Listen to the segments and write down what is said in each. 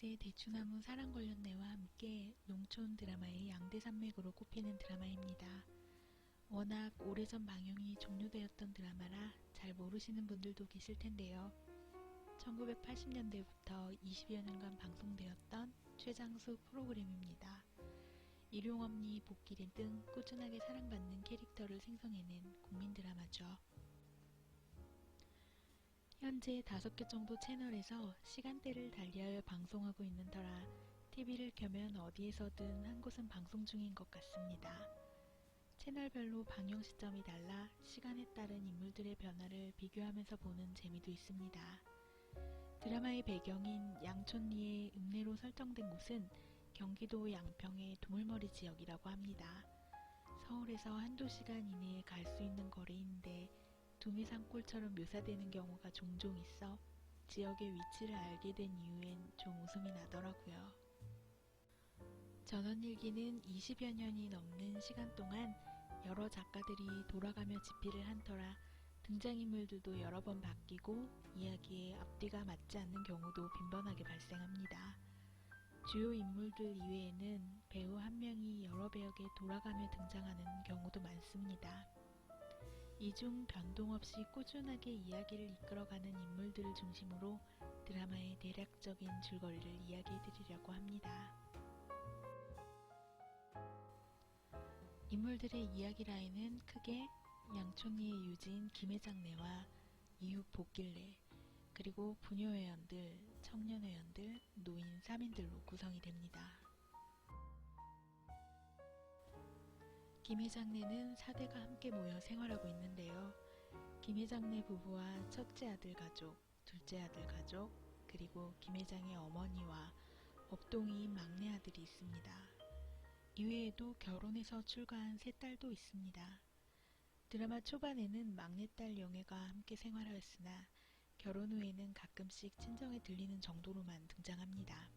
넷플릭스의 대추나무 사랑걸렸네와 함께 농촌 드라마의 양대 산맥으로 꼽히는 드라마입니다. 워낙 오래전 방영이 종료되었던 드라마라 잘 모르시는 분들도 계실 텐데요. 1980년대부터 20여 년간 방송되었던 최장수 프로그램입니다. 일용엄니, 복귀린 등 꾸준하게 사랑받는 캐릭터를 생성해낸 국민 드라마죠. 현재 5개 정도 채널에서 시간대를 달리하여 방송하고 있는 터라 TV를 켜면 어디에서든 한 곳은 방송 중인 것 같습니다. 채널별로 방영 시점이 달라 시간에 따른 인물들의 변화를 비교하면서 보는 재미도 있습니다. 드라마의 배경인 양촌리의 읍내로 설정된 곳은 경기도 양평의 두물머리 지역이라고 합니다. 서울에서 한두 시간 이내에 갈 수 있는 거리인데 두미산골처럼 묘사되는 경우가 종종 있어 지역의 위치를 알게 된 이후엔 좀 웃음이 나더라고요. 전원일기는 20여 년이 넘는 시간 동안 여러 작가들이 돌아가며 집필을 한 터라 등장인물들도 여러 번 바뀌고 이야기에 앞뒤가 맞지 않는 경우도 빈번하게 발생합니다. 주요 인물들 이외에는 배우 한 명이 여러 배역에 돌아가며 등장하는 경우도 많습니다. 이 중 변동 없이 꾸준하게 이야기를 이끌어가는 인물들을 중심으로 드라마의 대략적인 줄거리를 이야기해드리려고 합니다. 인물들의 이야기 라인은 크게 양촌리의 유지인 김회장네와 이웃 복길래, 그리고 부녀회원들, 청년회원들, 노인 3인들로 구성이 됩니다. 김회장네는 4대가 함께 모여 생활하고 있는데요. 김회장네 부부와 첫째 아들 가족, 둘째 아들 가족, 그리고 김회장의 어머니와 업동이인 막내 아들이 있습니다. 이외에도 결혼해서 출가한 세 딸도 있습니다. 드라마 초반에는 막내딸 영애가 함께 생활하였으나 결혼 후에는 가끔씩 친정에 들리는 정도로만 등장합니다.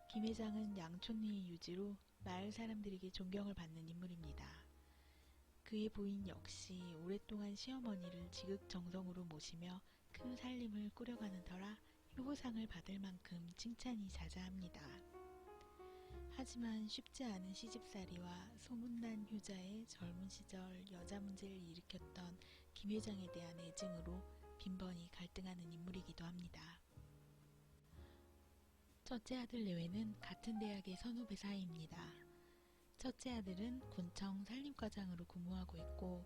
김 회장은 양촌리의 유지로 마을 사람들에게 존경을 받는 인물입니다. 그의 부인 역시 오랫동안 시어머니를 지극정성으로 모시며 큰 살림을 꾸려가는 터라 효부상을 받을 만큼 칭찬이 자자합니다. 하지만 쉽지 않은 시집살이와 소문난 효자의 젊은 시절 여자 문제를 일으켰던 김 회장에 대한 애증으로 빈번히 갈등하는 인물이기도 합니다. 첫째 아들 내외는 같은 대학의 선후배 사이입니다. 첫째 아들은 군청 산림과장으로 근무하고 있고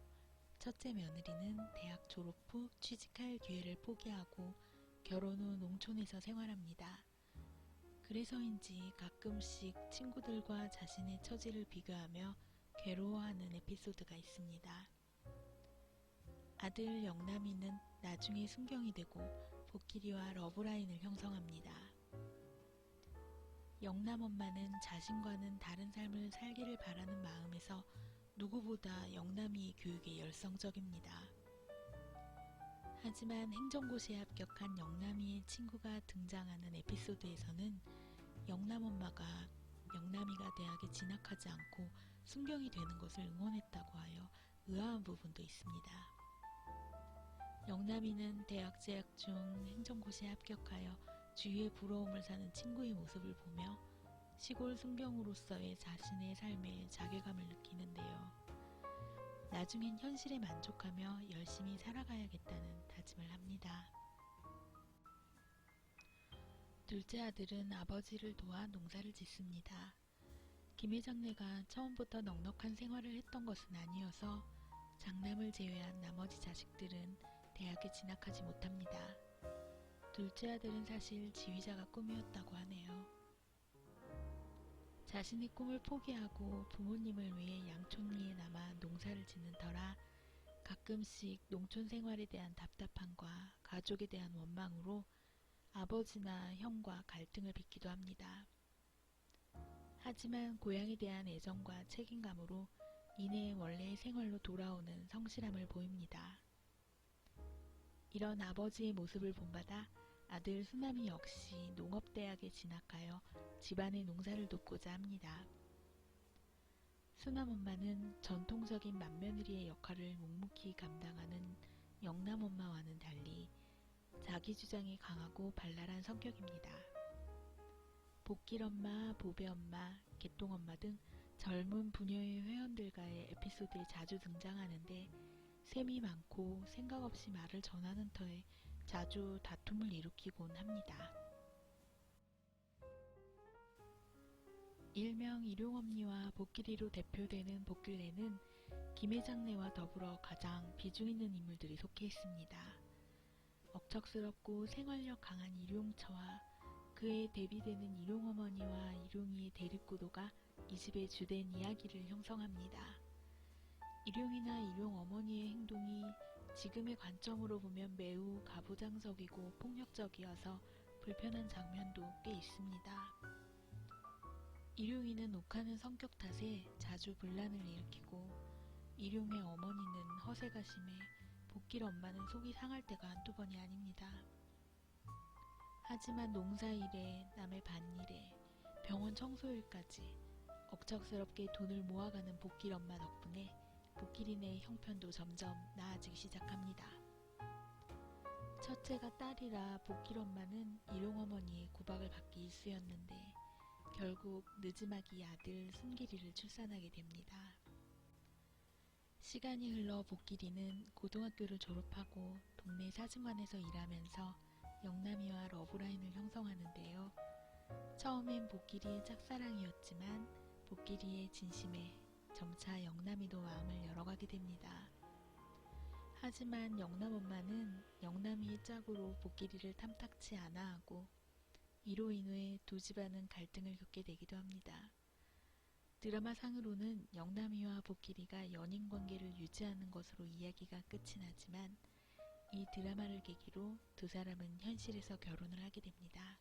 첫째 며느리는 대학 졸업 후 취직할 기회를 포기하고 결혼 후 농촌에서 생활합니다. 그래서인지 가끔씩 친구들과 자신의 처지를 비교하며 괴로워하는 에피소드가 있습니다. 아들 영남이는 나중에 순경이 되고 복길이와 러브라인을 형성합니다. 영남 엄마는 자신과는 다른 삶을 살기를 바라는 마음에서 누구보다 영남이의 교육에 열성적입니다. 하지만 행정고시에 합격한 영남이의 친구가 등장하는 에피소드에서는 영남 엄마가 영남이가 대학에 진학하지 않고 순경이 되는 것을 응원했다고 하여 의아한 부분도 있습니다. 영남이는 대학 재학 중 행정고시에 합격하여 주위의 부러움을 사는 친구의 모습을 보며 시골 순경으로서의 자신의 삶에 자괴감을 느끼는데요. 나중엔 현실에 만족하며 열심히 살아가야겠다는 다짐을 합니다. 둘째 아들은 아버지를 도와 농사를 짓습니다. 김 회장네가 처음부터 넉넉한 생활을 했던 것은 아니어서 장남을 제외한 나머지 자식들은 대학에 진학하지 못합니다. 둘째 아들은 사실 지휘자가 꿈이었다고 하네요. 자신의 꿈을 포기하고 부모님을 위해 양촌리에 남아 농사를 짓는 터라 가끔씩 농촌 생활에 대한 답답함과 가족에 대한 원망으로 아버지나 형과 갈등을 빚기도 합니다. 하지만 고향에 대한 애정과 책임감으로 이내 원래의 생활로 돌아오는 성실함을 보입니다. 이런 아버지의 모습을 본받아 아들 수남이 역시 농업대학에 진학하여 집안의 농사를 돕고자 합니다. 수남 엄마는 전통적인 맏며느리의 역할을 묵묵히 감당하는 영남 엄마와는 달리 자기 주장이 강하고 발랄한 성격입니다. 복길엄마, 보배엄마, 개똥엄마 등 젊은 부녀의 회원들과의 에피소드에 자주 등장하는데 셈이 많고 생각 없이 말을 전하는 터에 자주 다툼을 일으키곤 합니다. 일명 일용엄니와 복길이로 대표되는 복길네는 김회장네와 더불어 가장 비중 있는 인물들이 속해 있습니다. 억척스럽고 생활력 강한 일용처와 그에 대비되는 일용어머니와 일용이의 대립구도가 이 집의 주된 이야기를 형성합니다. 일용이나 일용어머니의 행동이 지금의 관점으로 보면 매우 가부장적이고 폭력적이어서 불편한 장면도 꽤 있습니다. 일용이는 욱하는 성격 탓에 자주 분란을 일으키고 일용의 어머니는 허세가 심해 복길 엄마는 속이 상할 때가 한두 번이 아닙니다. 하지만 농사일에 남의 밭일에 병원 청소일까지 억척스럽게 돈을 모아가는 복길 엄마 덕분에 복길이네의 형편도 점점 나아지기 시작합니다. 첫째가 딸이라 복길 엄마는 일용어머니의 구박을 받기 일쑤였는데 결국 늦지막이 아들 순길이를 출산하게 됩니다. 시간이 흘러 복길이는 고등학교를 졸업하고 동네 사진관에서 일하면서 영남이와 러브라인을 형성하는데요. 처음엔 복길이의 짝사랑이었지만 복길이의 진심에 점차 영남이도 마음을 열어가게 됩니다. 하지만 영남 엄마는 영남이의 짝으로 복길이를 탐탁치 않아 하고 이로 인해 두 집안은 갈등을 겪게 되기도 합니다. 드라마 상으로는 영남이와 복길이가 연인관계를 유지하는 것으로 이야기가 끝이 나지만 이 드라마를 계기로 두 사람은 현실에서 결혼을 하게 됩니다.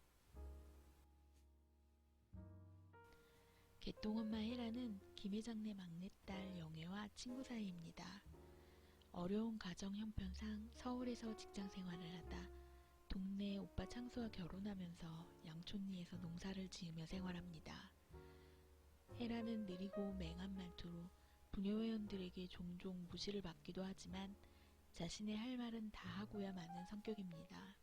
개똥엄마 헤라는 김회장네 막내딸 영애와 친구 사이입니다. 어려운 가정 형편상 서울에서 직장 생활을 하다 동네 오빠 창수와 결혼하면서 양촌리에서 농사를 지으며 생활합니다. 헤라는 느리고 맹한 말투로 부녀회원들에게 종종 무시를 받기도 하지만 자신의 할 말은 다 하고야 마는 성격입니다.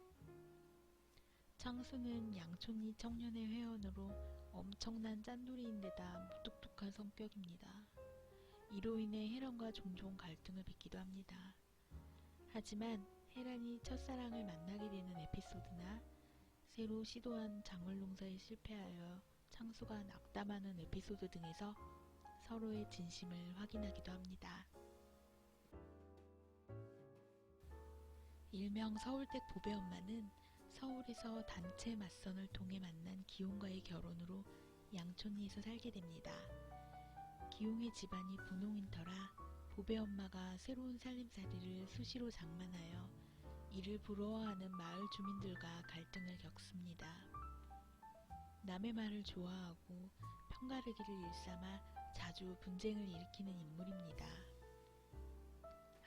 창수는 양촌리 청년회 회원으로 엄청난 짠돌이인데다 무뚝뚝한 성격입니다. 이로 인해 혜란과 종종 갈등을 빚기도 합니다. 하지만 혜란이 첫사랑을 만나게 되는 에피소드나 새로 시도한 작물농사에 실패하여 창수가 낙담하는 에피소드 등에서 서로의 진심을 확인하기도 합니다. 일명 서울댁 보배엄마는 서울에서 단체 맞선을 통해 만난 기용과의 결혼으로 양촌리에서 살게 됩니다. 기용의 집안이 분홍인 터라 보배엄마가 새로운 살림살이를 수시로 장만하여 이를 부러워하는 마을 주민들과 갈등을 겪습니다. 남의 말을 좋아하고 편가르기를 일삼아 자주 분쟁을 일으키는 인물입니다.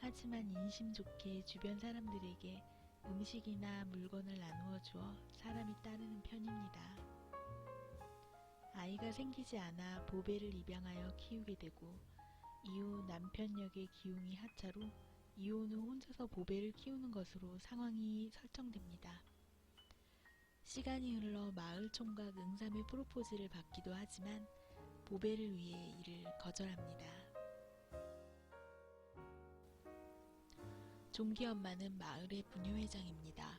하지만 인심 좋게 주변 사람들에게 음식이나 물건을 나누어 주어 사람이 따르는 편입니다. 아이가 생기지 않아 보배를 입양하여 키우게 되고 이후 남편 역의 기용이 하차로 이혼 후 혼자서 보배를 키우는 것으로 상황이 설정됩니다. 시간이 흘러 마을 총각 응삼의 프로포즈를 받기도 하지만 보배를 위해 이를 거절합니다. 종기 엄마는 마을의 부녀회장입니다.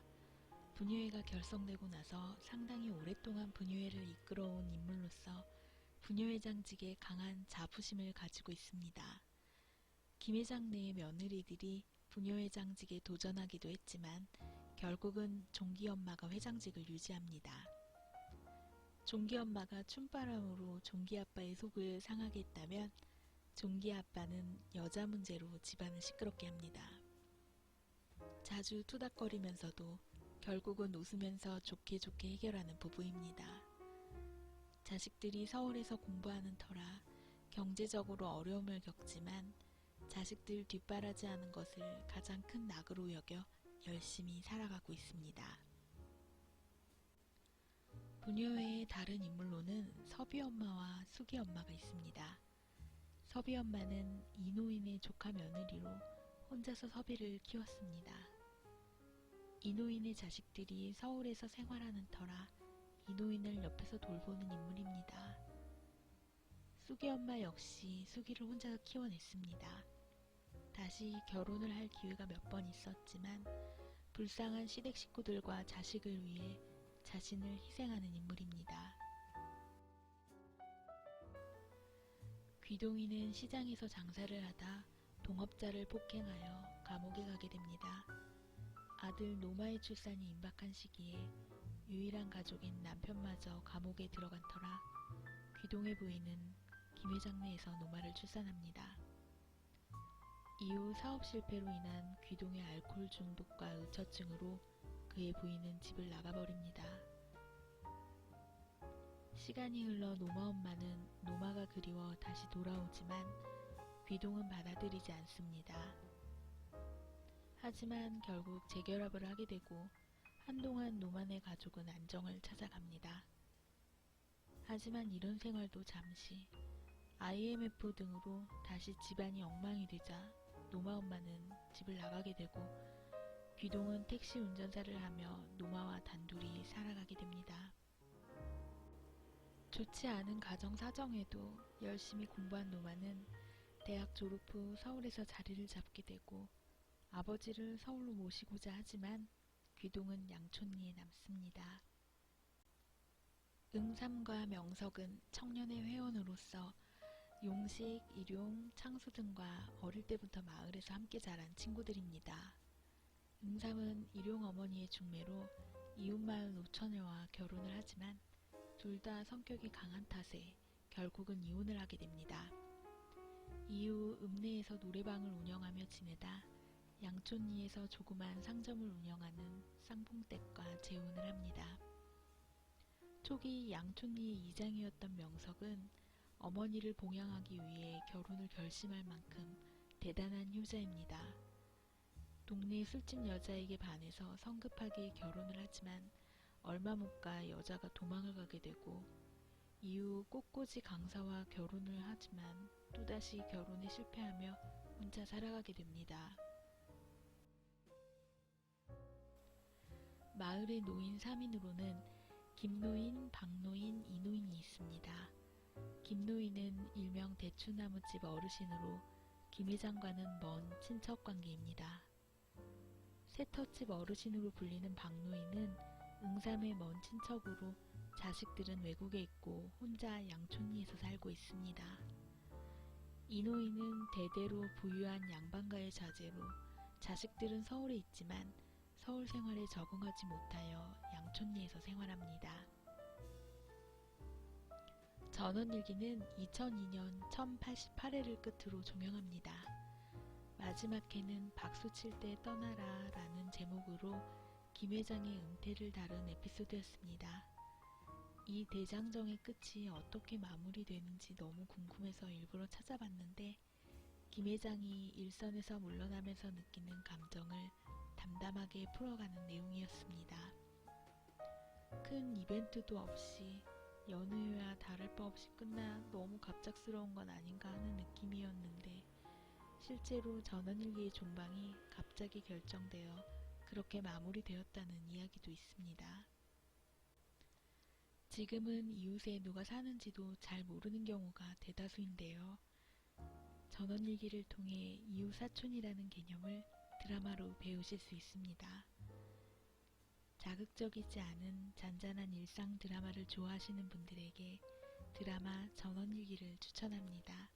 부녀회가 결성되고 나서 상당히 오랫동안 부녀회를 이끌어온 인물로서 부녀회장직에 강한 자부심을 가지고 있습니다. 김회장 내의 며느리들이 부녀회장직에 도전하기도 했지만 결국은 종기 엄마가 회장직을 유지합니다. 종기 엄마가 춤바람으로 종기 아빠의 속을 상하게 했다면 종기 아빠는 여자 문제로 집안을 시끄럽게 합니다. 자주 투닥거리면서도 결국은 웃으면서 좋게 좋게 해결하는 부부입니다. 자식들이 서울에서 공부하는 터라 경제적으로 어려움을 겪지만 자식들 뒷바라지하는 것을 가장 큰 낙으로 여겨 열심히 살아가고 있습니다. 부녀회의 다른 인물로는 서비 엄마와 수기 엄마가 있습니다. 서비 엄마는 이노인의 조카 며느리로 혼자서 서비를 키웠습니다. 이노인의 자식들이 서울에서 생활하는 터라 이 노인을 옆에서 돌보는 인물입니다. 쑥이 엄마 역시 쑥이를 혼자 키워냈습니다. 다시 결혼을 할 기회가 몇 번 있었지만 불쌍한 시댁 식구들과 자식을 위해 자신을 희생하는 인물입니다. 귀동이는 시장에서 장사를 하다 동업자를 폭행하여 감옥에 가게 됩니다. 아들 노마의 출산이 임박한 시기에 유일한 가족인 남편마저 감옥에 들어간 터라 귀동의 부인은 김해장내에서 노마를 출산합니다. 이후 사업 실패로 인한 귀동의 알코올 중독과 의처증으로 그의 부인은 집을 나가버립니다. 시간이 흘러 노마 엄마는 노마가 그리워 다시 돌아오지만 귀동은 받아들이지 않습니다. 하지만 결국 재결합을 하게 되고 한동안 노만의 가족은 안정을 찾아갑니다. 하지만 이런 생활도 잠시 IMF 등으로 다시 집안이 엉망이 되자 노마 엄마는 집을 나가게 되고 귀동은 택시 운전사를 하며 노마와 단둘이 살아가게 됩니다. 좋지 않은 가정 사정에도 열심히 공부한 노마는 대학 졸업 후 서울에서 자리를 잡게 되고 아버지를 서울로 모시고자 하지만 귀동은 양촌리에 남습니다. 응삼과 명석은 청년의 회원으로서 용식, 일용, 창수 등과 어릴 때부터 마을에서 함께 자란 친구들입니다. 응삼은 일용 어머니의 중매로 이웃마을 노처녀와 결혼을 하지만 둘 다 성격이 강한 탓에 결국은 이혼을 하게 됩니다. 이후 읍내에서 노래방을 운영하며 지내다 양촌리에서 조그만 상점을 운영하는 쌍봉댁과 재혼을 합니다. 초기 양촌리의 이장이었던 명석은 어머니를 봉양하기 위해 결혼을 결심할 만큼 대단한 효자입니다. 동네 술집 여자에게 반해서 성급하게 결혼을 하지만 얼마 못 가 여자가 도망을 가게 되고 이후 꽃꽂이 강사와 결혼을 하지만 또다시 결혼에 실패하며 혼자 살아가게 됩니다. 마을의 노인 3인으로는 김노인, 박노인, 이노인이 있습니다. 김노인은 일명 대추나무집 어르신으로 김 회장과는 먼 친척 관계입니다. 새터집 어르신으로 불리는 박노인은 응삼의 먼 친척으로 자식들은 외국에 있고 혼자 양촌리에서 살고 있습니다. 이노인은 대대로 부유한 양반가의 자제로 자식들은 서울에 있지만 서울 생활에 적응하지 못하여 양촌리에서 생활합니다. 전원일기는 2002년 1088회를 끝으로 종영합니다. 마지막 회는 박수 칠 때 떠나라 라는 제목으로 김 회장의 은퇴를 다룬 에피소드였습니다. 이 대장정의 끝이 어떻게 마무리되는지 너무 궁금해서 일부러 찾아봤는데 김 회장이 일선에서 물러나면서 느끼는 감정을 담담하게 풀어가는 내용이었습니다. 큰 이벤트도 없이 여느 회와 다를 바 없이 끝나 너무 갑작스러운 건 아닌가 하는 느낌이었는데 실제로 전원일기의 종방이 갑자기 결정되어 그렇게 마무리되었다는 이야기도 있습니다. 지금은 이웃에 누가 사는지도 잘 모르는 경우가 대다수인데요. 전원일기를 통해 이웃 사촌이라는 개념을 드라마로 배우실 수 있습니다. 자극적이지 않은 잔잔한 일상 드라마를 좋아하시는 분들에게 드라마 전원일기를 추천합니다.